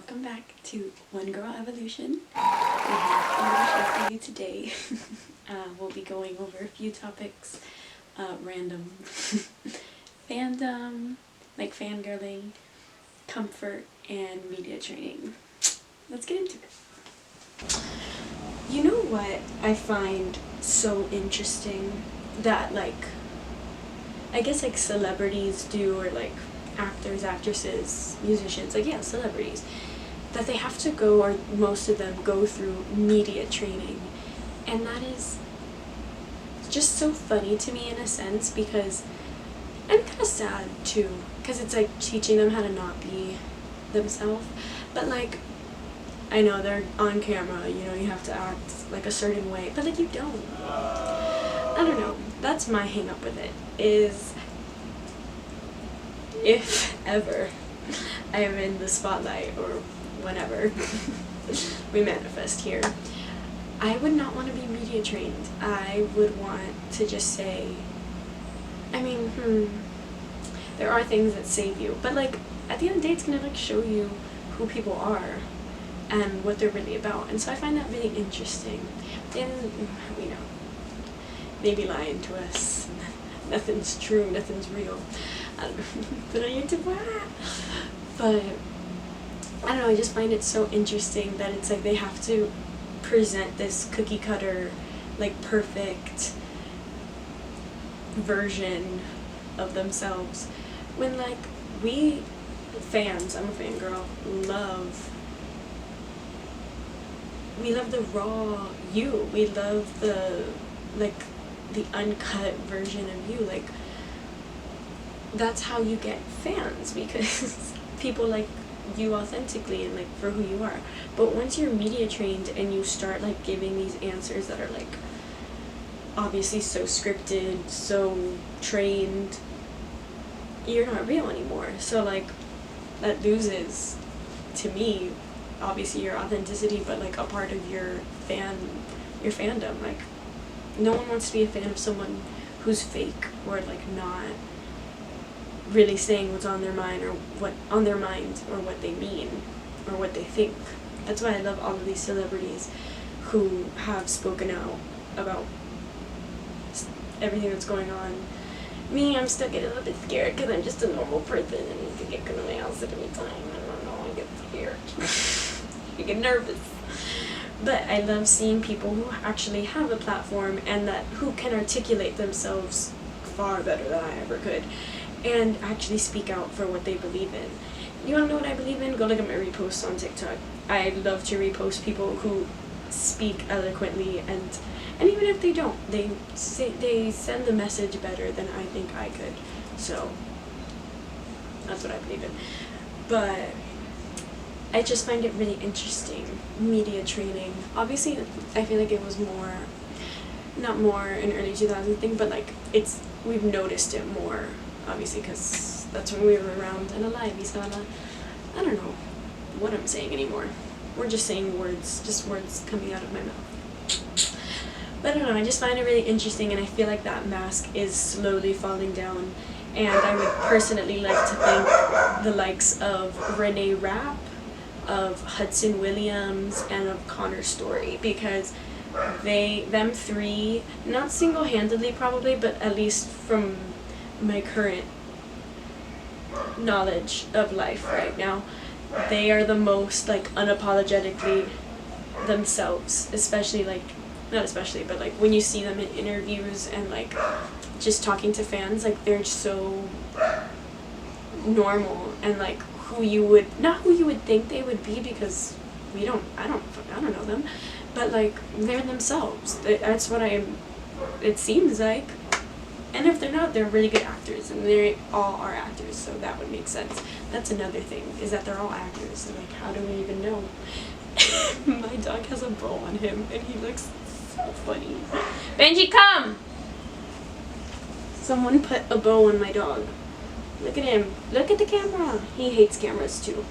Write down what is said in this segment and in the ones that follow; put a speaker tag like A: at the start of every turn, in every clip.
A: welcome back to One Girl Evolution. We have a show for you today. We'll be going over a few topics, random fandom, like fangirling, comfort, and media training. Let's get into it. You know what I find so interesting that I guess celebrities do, or actors, actresses, musicians, celebrities, that they have to go, or most of them go through media training. And that is just so funny to me in a sense, because I'm kind of sad too, because it's teaching them how to not be themselves. But I know they're on camera, you have to act a certain way, but you don't. I don't know, that's my hang up with it, is if ever I am in the spotlight, or whenever we manifest here, I would not want to be media trained. I would want to just say, there are things that save you, but at the end of the day, it's gonna show you who people are and what they're really about. And so I find that really interesting. And they be lying to us. Nothing's true, nothing's real. But on YouTube, but I don't know, I just find it so interesting that it's they have to present this cookie cutter, perfect version of themselves, when we fans, I'm a fangirl, we love the raw you. We love the uncut version of you. That's how you get fans, because people like you authentically and for who you are. But once you're media trained and you start giving these answers that are obviously so scripted, so trained, you're not real anymore. So that loses, to me, obviously your authenticity, but a part of your fandom. No one wants to be a fan of someone who's fake, or not really saying what's on their mind, or what they mean, or what they think. That's why I love all of these celebrities who have spoken out about everything that's going on. Me, I'm still getting a little bit scared because I'm just a normal person and need to get to my house at any time. I don't know, I get scared. I get nervous. But I love seeing people who actually have a platform and who can articulate themselves far better than I ever could, and actually speak out for what they believe in. You want to know what I believe in? Go look at my reposts on TikTok. I love to repost people who speak eloquently, and even if they don't, they send the message better than I think I could. So that's what I believe in. But I just find it really interesting, media training. Obviously, I feel it was not more an early 2000s thing, but we've noticed it more, obviously, because that's when we were around and alive. I don't know what I'm saying anymore. We're just saying words, just words coming out of my mouth. But I don't know, I just find it really interesting, and I feel that mask is slowly falling down. And I would personally like to thank the likes of Renee Rapp, of Hudson Williams, and of Connor Story, because them three, not single-handedly probably, but at least from my current knowledge of life right now, they are the most unapologetically themselves, especially not especially, but when you see them in interviews and just talking to fans, they're so normal and who you would think they would be, because I don't know them, but they're themselves. That's what it seems like. And if they're not, they're really good actors, and they all are actors, so that would make sense. That's another thing, is that they're all actors, and how do we even know? My dog has a bow on him, and he looks so funny. Benji, come! Someone put a bow on my dog. Look at him. Look at the camera. He hates cameras too.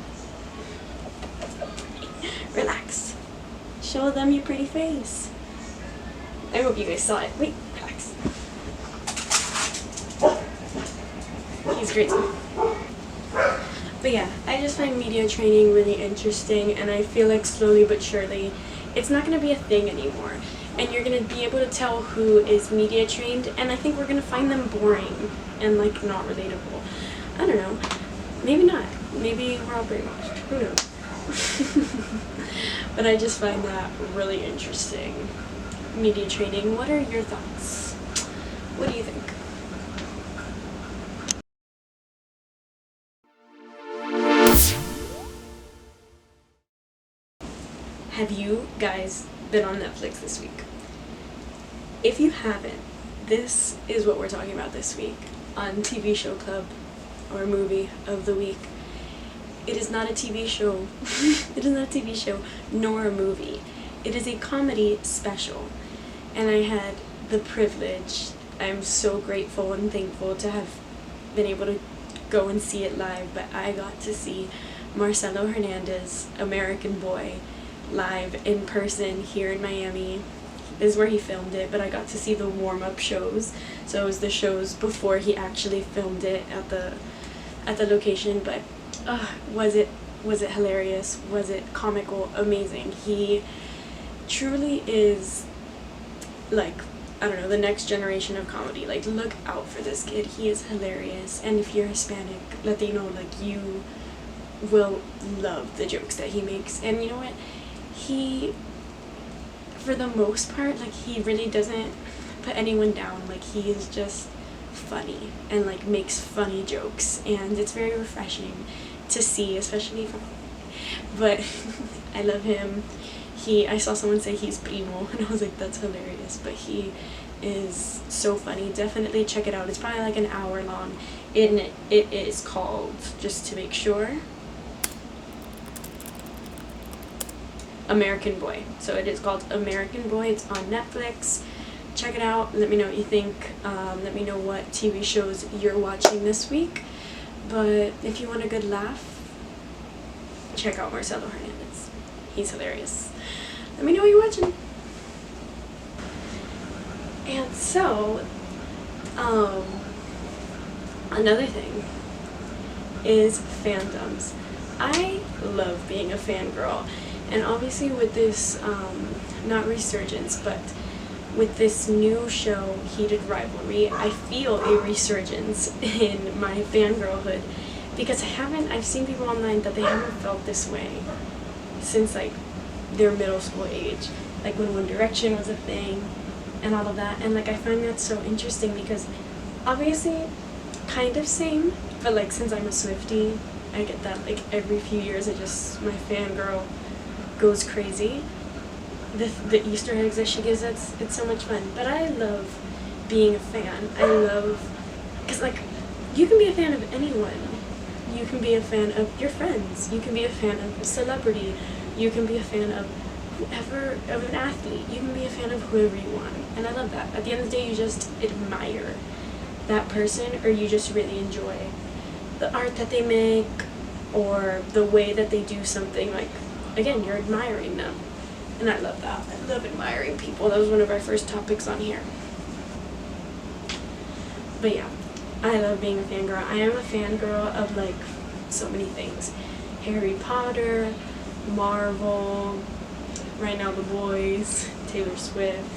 A: Relax. Show them your pretty face. I hope you guys saw it. Wait, relax. He's great. But yeah, I just find media training really interesting, and I feel like slowly but surely it's not going to be a thing anymore. And you're going to be able to tell who is media trained, and I think we're going to find them boring and like not relatable. I don't know. Maybe not. Maybe we're all brainwashed. Who knows? But I just find that really interesting. Media training. What are your thoughts? What do you think? Have you guys been on Netflix this week? If you haven't, this is what we're talking about this week on TV Show Club, or Movie of the Week. It is not a TV show. It is not a TV show, nor a movie. It is a comedy special. And I had the privilege, I'm so grateful and thankful to have been able to go and see it live, but I got to see Marcelo Hernandez, American Boy, live in person here in Miami. This is where he filmed it, but I got to see the warm-up shows. So it was the shows before he actually filmed it at the location. But was it hilarious? Was it comical? Amazing. He truly is, like, I don't know, the next generation of comedy. Like, look out for this kid. He is hilarious. And if you're Hispanic, Latino, like, you will love the jokes that he makes. And you know what? He, for the most part, like, he really doesn't put anyone down. Like, he is just funny and, like, makes funny jokes, and it's very refreshing to see, especially from, but I love him. I saw someone say he's primo, and I was like, that's hilarious, but he is so funny. Definitely check it out. It's probably like an hour long, and it is called, just to make sure, American Boy. So it is called American Boy. It's on Netflix. Check it out. Let me know what you think. Let me know what TV shows you're watching this week. But if you want a good laugh, check out Marcelo Hernandez. He's hilarious. Let me know what you're watching. And so, another thing is fandoms. I love being a fangirl. And obviously with this, not resurgence, but with this new show, Heated Rivalry, I feel a resurgence in my fangirlhood, because I've seen people online that they haven't felt this way since, like, their middle school age, like when One Direction was a thing and all of that. And, like, I find that so interesting because obviously kind of same, but, like, since I'm a Swiftie, I get that, like, every few years my fangirl goes crazy. The Easter eggs that she gives, it's so much fun. But I love being a fan. I love, because, like, you can be a fan of anyone. You can be a fan of your friends. You can be a fan of a celebrity. You can be a fan of whoever, of an athlete. You can be a fan of whoever you want. And I love that. At the end of the day, you just admire that person, or you just really enjoy the art that they make, or the way that they do something. Like, again, you're admiring them. And I love that. I love admiring people. That was one of our first topics on here. But yeah, I love being a fangirl. I am a fangirl of, like, so many things. Harry Potter, Marvel, right now The Boys, Taylor Swift.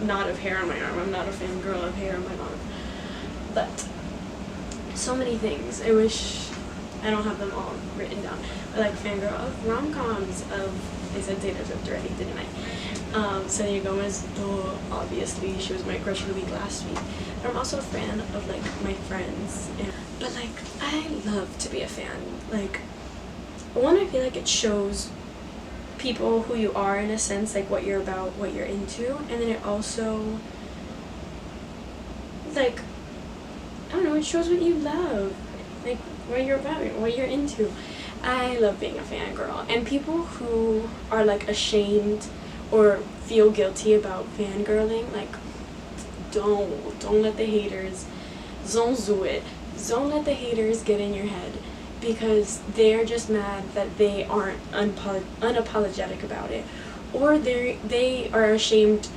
A: Not of hair on my arm. I'm not a fangirl of hair on my arm. But so many things. I wish I don't have them all written down. I like fangirl of rom-coms, I said Taylor Swift already, didn't I? Selena Gomez, obviously, she was my crush of the week last week. But I'm also a fan of, like, my friends. But, like, I love to be a fan. Like, one, I feel like it shows people who you are, in a sense, like, what you're about, what you're into. And then it also, like, I don't know, it shows what you love. Like, what you're about, what you're into. I love being a fangirl. And people who are, like, ashamed or feel guilty about fangirling, like, don't let the haters, don't do it. Don't let the haters get in your head, because they're just mad that they aren't unapologetic about it, or they are ashamed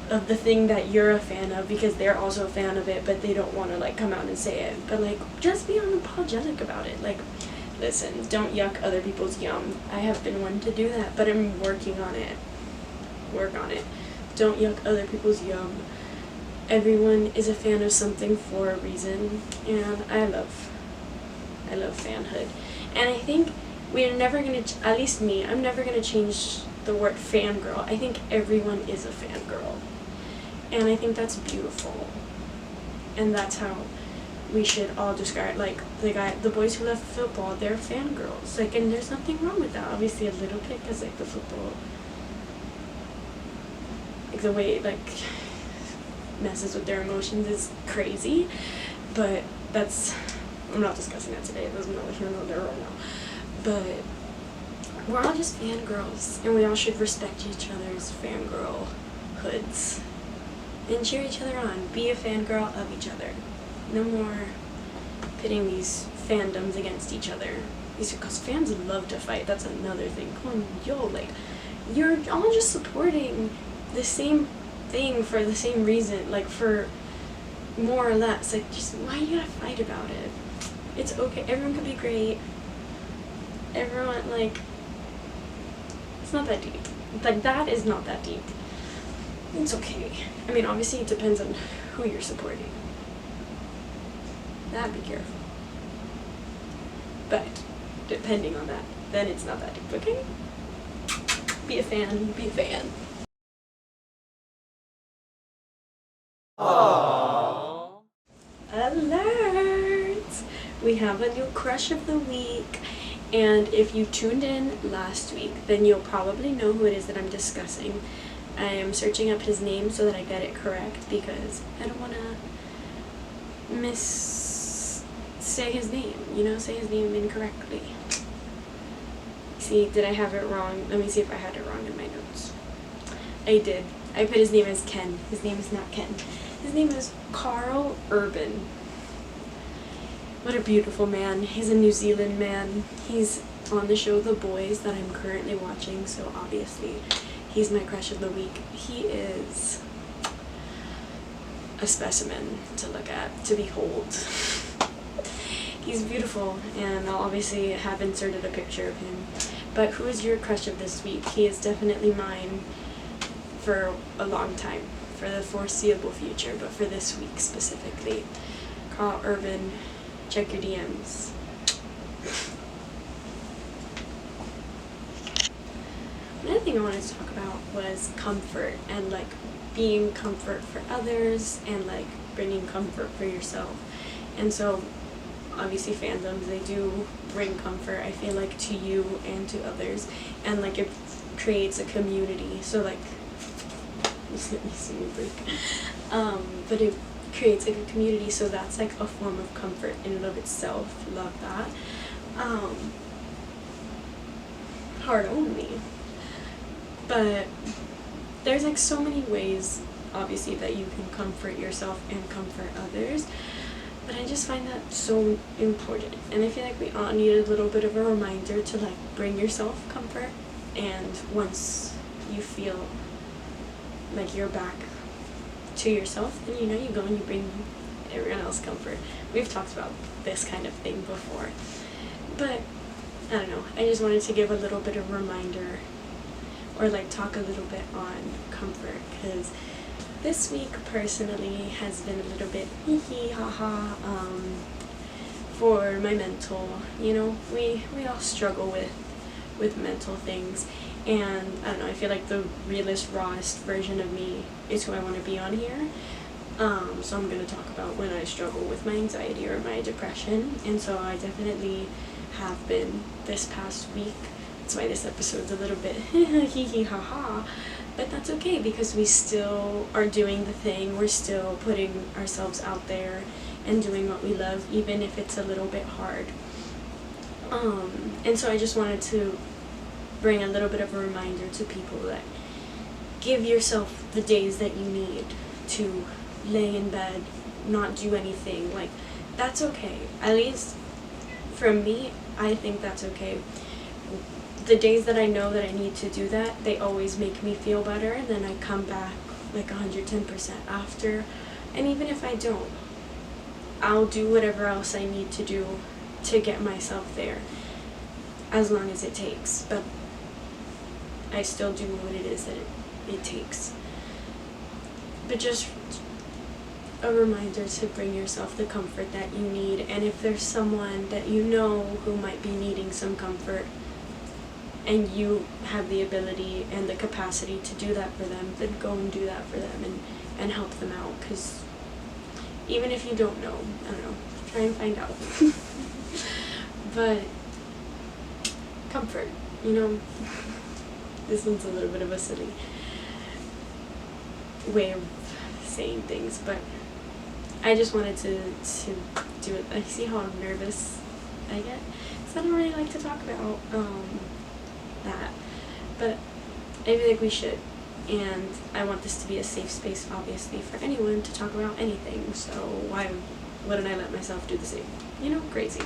A: of the thing that you're a fan of because they're also a fan of it, but they don't want to like come out and say it. But like, just be unapologetic about it. Like, listen, don't yuck other people's yum. I have been one to do that, but I'm working on it. Work on it. Don't yuck other people's yum. Everyone is a fan of something for a reason, and I love fanhood. And I think we're never gonna, at least me, I'm never gonna change the word fangirl. I think everyone is a fangirl. And I think that's beautiful. And that's how we should all describe, like, the boys who love football, they're fangirls. Like, and there's nothing wrong with that. Obviously a little bit, because, like, the football, like, the way it, like, messes with their emotions is crazy. But that's, I'm not discussing that today. There's no here nor there right now. But we're all just fangirls, and we all should respect each other's fangirl hoods and cheer each other on. Be a fangirl of each other. No more pitting these fandoms against each other. Because fans love to fight. That's another thing. Come on, yo, like, you're all just supporting the same thing for the same reason, like, for more or less. Like, just, why you gotta fight about it? It's okay. Everyone can be great. Everyone, like, it's not that deep. Like, that is not that deep. It's okay. I mean, obviously it depends on who you're supporting. That, be careful. But, depending on that, then it's not that deep, okay? Be a fan, be a fan. Aww. Alert! We have a new crush of the week. And if you tuned in last week, then you'll probably know who it is that I'm discussing. I am searching up his name so that I get it correct because I don't want to say his name, say his name incorrectly. See, did I have it wrong? Let me see if I had it wrong in my notes. I did. I put his name as Ken. His name is not Ken. His name is Carl Urban. What a beautiful man. He's a New Zealand man. He's on the show The Boys that I'm currently watching, so obviously he's my crush of the week. He is a specimen to look at, to behold. He's beautiful, and I'll obviously have inserted a picture of him. But who is your crush of this week? He is definitely mine for a long time, for the foreseeable future, but for this week specifically. Carl Urban. Check your DMs. Another thing I wanted to talk about was comfort and like being comfort for others and like bringing comfort for yourself. And so obviously fandoms, they do bring comfort, I feel like, to you and to others, and like it creates a community. So like you see me break. But it creates like a community, so that's like a form of comfort in and of itself. Love that. Hard on me. But there's like so many ways obviously that you can comfort yourself and comfort others, but I just find that so important, and I feel like we all need a little bit of a reminder to like bring yourself comfort, and once you feel like you're back to yourself, then you go and you bring everyone else comfort. We've talked about this kind of thing before, but I don't know, I just wanted to give a little bit of a reminder, or like talk a little bit on comfort, because this week personally has been a little bit hee hee ha ha for my mental. We all struggle with mental things, and I don't know, I feel like the realest, rawest version of me is who I want to be on here. So I'm going to talk about when I struggle with my anxiety or my depression, and so I definitely have been this past week. That's why this episode's a little bit hee hee ha ha, but that's okay because we still are doing the thing. We're still putting ourselves out there and doing what we love, even if it's a little bit hard. And so I just wanted to bring a little bit of a reminder to people that give yourself the days that you need to lay in bed, not do anything. Like, that's okay. At least for me, I think that's okay. The days that I know that I need to do that, they always make me feel better, and then I come back like 110% after. And even if I don't, I'll do whatever else I need to do to get myself there, as long as it takes. But I still do what it is that it takes. But just a reminder to bring yourself the comfort that you need. And if there's someone that you know who might be needing some comfort, and you have the ability and the capacity to do that for them, then go and do that for them and help them out. Because even if you don't know, I don't know, try and find out. But comfort, you know, this one's a little bit of a silly way of saying things, but I just wanted to do it. I see how nervous I get, so I don't really like to talk about that, but I feel like we should, and I want this to be a safe space, obviously, for anyone to talk about anything, so why wouldn't I let myself do the same? You know, crazy.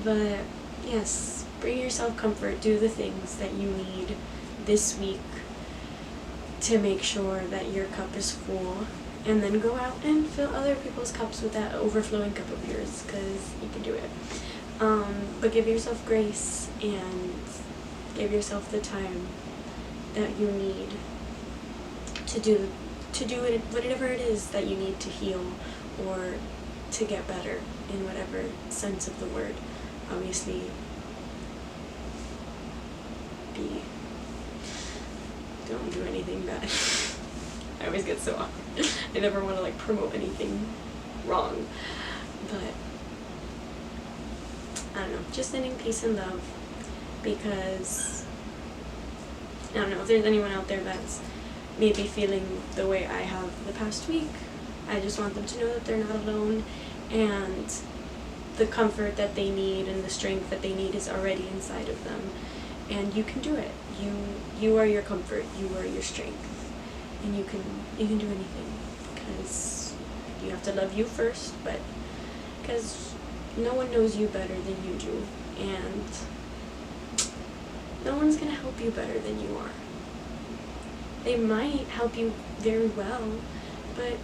A: But yes, bring yourself comfort, do the things that you need this week to make sure that your cup is full, and then go out and fill other people's cups with that overflowing cup of yours, because you can do it. But give yourself grace and give yourself the time that you need to do it, whatever it is that you need to heal or to get better in whatever sense of the word. Obviously, don't do anything bad. I always get so awkward. I never want to like promote anything wrong, but I don't know, just sending peace and love, because I don't know if there's anyone out there that's maybe feeling the way I have the past week. I just want them to know that they're not alone, and the comfort that they need and the strength that they need is already inside of them, and you can do it. You are your comfort, you are your strength, and you can do anything, because you have to love you first, but because no one knows you better than you do, and no one's going to help you better than you are. They might help you very well, but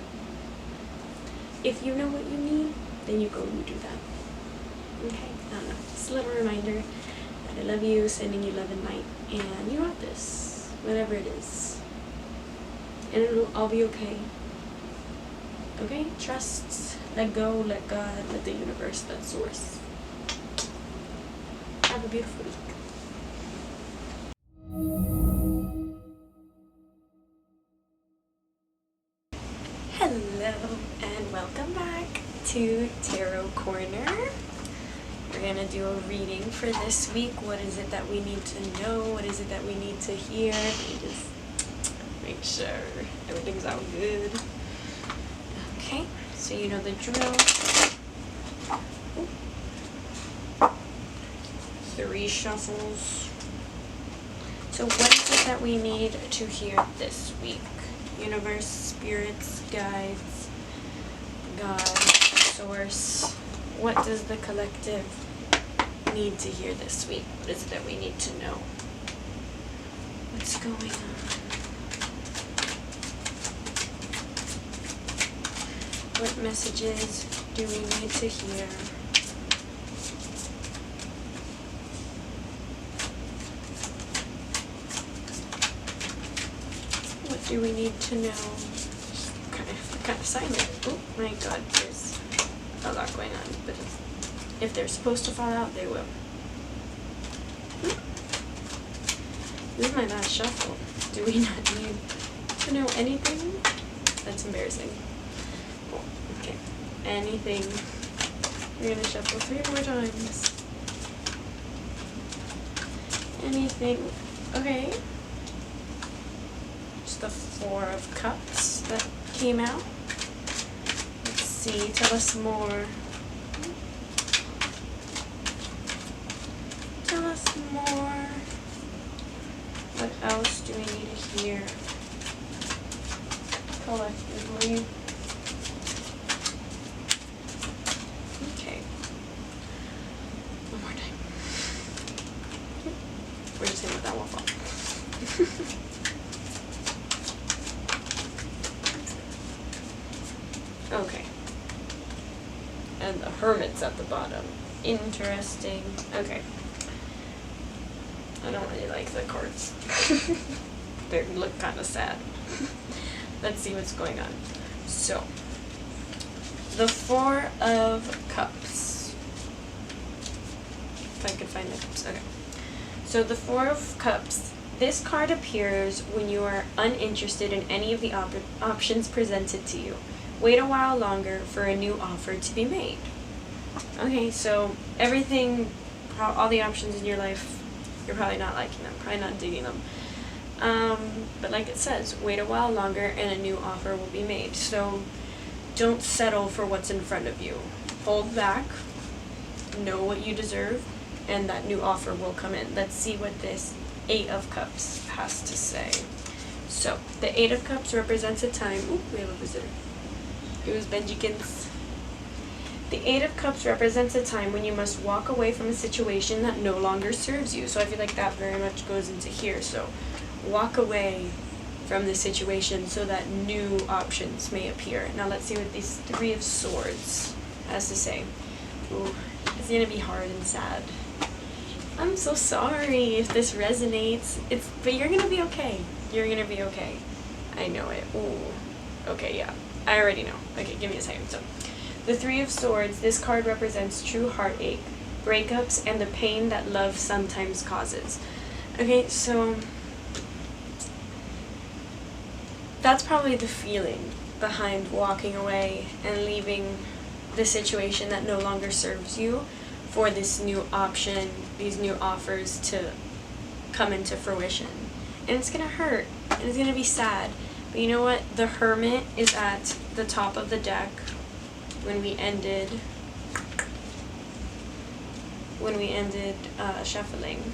A: if you know what you need, then you go and you do that. Okay? I don't know. Just a little reminder that I love you, sending you love and light, and you got this, whatever it is. And it'll all be okay. Okay? Trust, let go, let God, let the universe, let source. Have a beautiful week. Hello, and welcome back to Tarot Corner. We're going to do a reading for this week. What is it that we need to know? What is it that we need to hear? Let me just make sure everything's out good. Okay, so you know the drill. 3 shuffles. So what is it that we need to hear this week? Universe, spirits, guides, God, source. What does the collective need to hear this week? What is it that we need to know? What's going on? What messages do we need to hear? What do we need to know? Kind of silent. Oh my God, there's a lot going on. But if they're supposed to fall out, they will. This is my last shuffle. Do we not need to know anything? That's embarrassing. Oh, okay. Anything. We're gonna shuffle 3 more times. Anything. Okay. Just the 4 of Cups that came out. Let's see. Tell us more. Tell us more. What else do we need to hear collectively? Okay. One more time. We're just gonna let that one fall. Okay. And the Hermit's at the bottom. Interesting. Okay. I don't really like the cards. They look kind of sad. Let's see what's going on. So, the Four of Cups. If I could find the cups. Okay. So, the Four of Cups. This card appears when you are uninterested in any of the options presented to you. Wait a while longer for a new offer to be made. Okay, so everything, all the options in your life, you're probably not liking them, probably not digging them. But like it says, wait a while longer and a new offer will be made. So don't settle for what's in front of you. Hold back, know what you deserve, and that new offer will come in. Let's see what this Eight of Cups has to say. So, the Eight of Cups represents a time... Ooh, we have a visitor. It was Benjikins. The Eight of Cups represents a time when you must walk away from a situation that no longer serves you. So I feel like that very much goes into here. So, walk away from the situation so that new options may appear. Now let's see what these Three of Swords has to say. Ooh, it's going to be hard and sad. I'm so sorry if this resonates. But you're gonna be okay. You're gonna be okay. I know it. Ooh. Okay, yeah. I already know. Okay, give me a second. So, the Three of Swords, this card represents true heartache, breakups, and the pain that love sometimes causes. Okay, so that's probably the feeling behind walking away and leaving the situation that no longer serves you for this new option, these new offers to come into fruition. And it's gonna hurt, and it's gonna be sad. But you know what? The Hermit is at the top of the deck when we ended shuffling.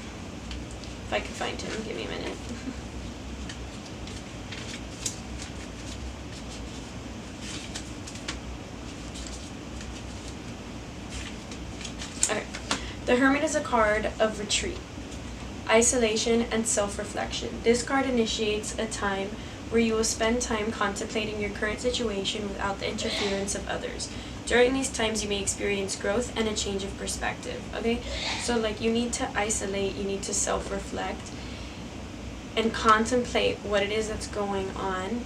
A: If I could find him, give me a minute. Okay. The Hermit is a card of retreat, isolation, and self-reflection. This card initiates a time where you will spend time contemplating your current situation without the interference of others. During these times, you may experience growth and a change of perspective, okay? So, like, you need to isolate, you need to self-reflect, and contemplate what it is that's going on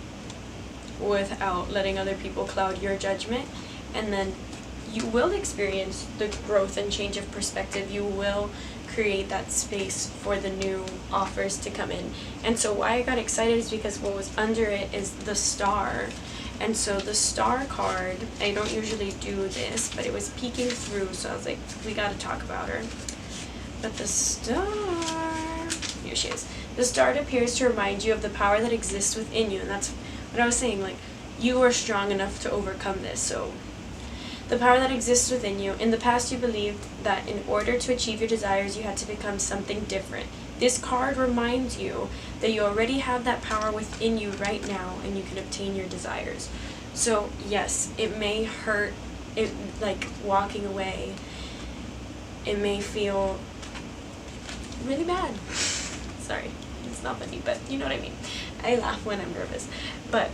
A: without letting other people cloud your judgment, and then you will experience the growth and change of perspective. You will create that space for the new offers to come in. And so why I got excited is because what was under it is the Star. And so the Star card, I don't usually do this, but it was peeking through, so I was like, we gotta talk about her. But the Star, here she is. The Star appears to remind you of the power that exists within you, and that's what I was saying, like, you are strong enough to overcome this. So the power that exists within you. In the past, you believed that in order to achieve your desires, you had to become something different. This card reminds you that you already have that power within you right now, and you can obtain your desires. So yes, it may hurt, like walking away, it may feel really bad. Sorry, it's not funny, but you know what I mean. I laugh when I'm nervous. But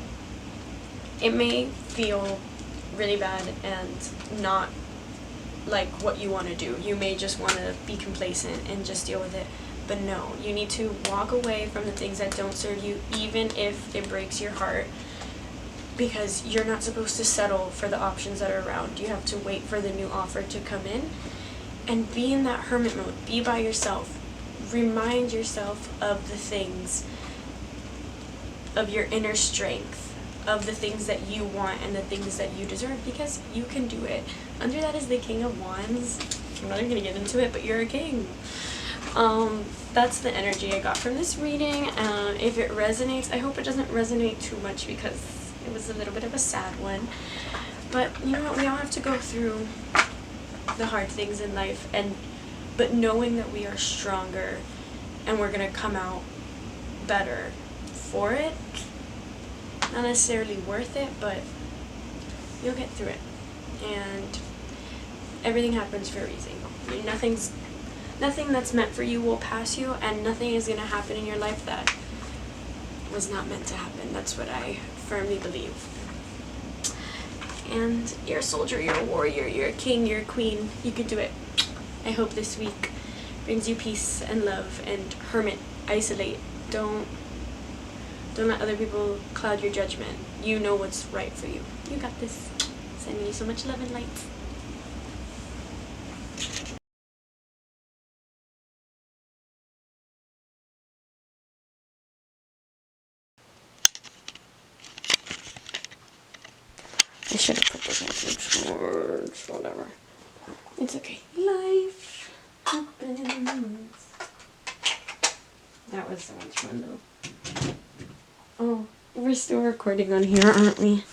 A: it may feel really bad and not like what you want to do. You may just want to be complacent and just deal with it. But no, you need to walk away from the things that don't serve you, even if it breaks your heart, because you're not supposed to settle for the options that are around. You have to wait for the new offer to come in and be in that hermit mode. Be by yourself. Remind yourself of the things, of your inner strength, of the things that you want and the things that you deserve, because you can do it. Under that is the King of Wands. I'm not even going to get into it, but you're a king. That's the energy I got from this reading. If it resonates, I hope it doesn't resonate too much because it was a little bit of a sad one. But you know what? We all have to go through the hard things in life, but knowing that we are stronger and we're going to come out better for it. Not necessarily worth it, but you'll get through it. And everything happens for a reason. Nothing that's meant for you will pass you, and nothing is going to happen in your life that was not meant to happen. That's what I firmly believe. And you're a soldier, you're a warrior, you're a king, you're a queen. You could do it. I hope this week brings you peace and love, and hermit, isolate. Don't let other people cloud your judgment. You know what's right for you. You got this. Sending you so much love and light. I should have put this message words, whatever. It's okay. Life happens. That was so much fun though. Oh, we're still recording on here, aren't we?